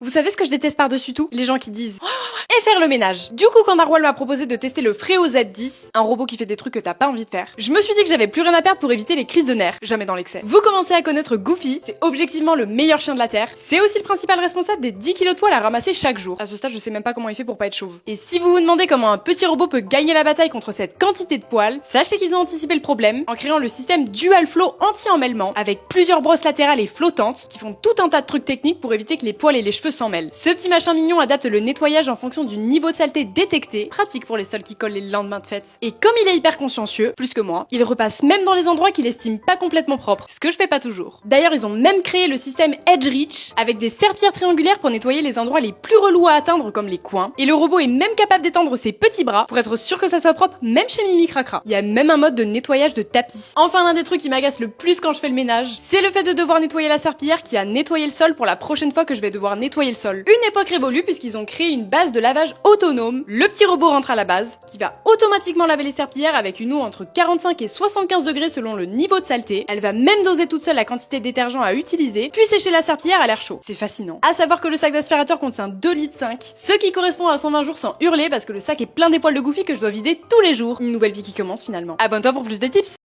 Vous savez ce que je déteste par-dessus tout? Les gens qui disent et faire le ménage. Du coup, quand Narwhal m'a proposé de tester le Freo Z10, un robot qui fait des trucs que t'as pas envie de faire, je me suis dit que j'avais plus rien à perdre pour éviter les crises de nerfs. Jamais dans l'excès. Vous commencez à connaître Goofy, c'est objectivement le meilleur chien de la Terre. C'est aussi le principal responsable des 10 kilos de poils à ramasser chaque jour. À ce stade, je sais même pas comment il fait pour pas être chauve. Et si vous vous demandez comment un petit robot peut gagner la bataille contre cette quantité de poils, sachez qu'ils ont anticipé le problème en créant le système Dual Flow anti-emmêlement avec plusieurs brosses latérales et flottantes qui font tout un tas de trucs techniques pour éviter que les poils et les cheveux s'en mêlent. Ce petit machin mignon adapte le nettoyage en fonction du niveau de saleté détecté, pratique pour les sols qui collent les lendemains de fête. Et comme il est hyper consciencieux, plus que moi, il repasse même dans les endroits qu'il estime pas complètement propres, ce que je fais pas toujours. D'ailleurs, ils ont même créé le système Edge Reach avec des serpillères triangulaires pour nettoyer les endroits les plus relous à atteindre comme les coins. Et le robot est même capable d'étendre ses petits bras pour être sûr que ça soit propre même chez Mimi Cracra. Il y a même un mode de nettoyage de tapis. Enfin, l'un des trucs qui m'agace le plus quand je fais le ménage, c'est le fait de devoir nettoyer la serpillière qui a nettoyé le sol pour la prochaine fois que je vais devoir nettoyer le sol. Une époque révolue puisqu'ils ont créé une base de lavage autonome. Le petit robot rentre à la base, qui va automatiquement laver les serpillières avec une eau entre 45 et 75 degrés selon le niveau de saleté. Elle va même doser toute seule la quantité de détergent à utiliser, puis sécher la serpillière à l'air chaud. C'est fascinant. À savoir que le sac d'aspirateur contient 2,5 litres, ce qui correspond à 120 jours sans hurler parce que le sac est plein des poils de Goofy que je dois vider tous les jours. Une nouvelle vie qui commence finalement. Abonne-toi pour plus de tips.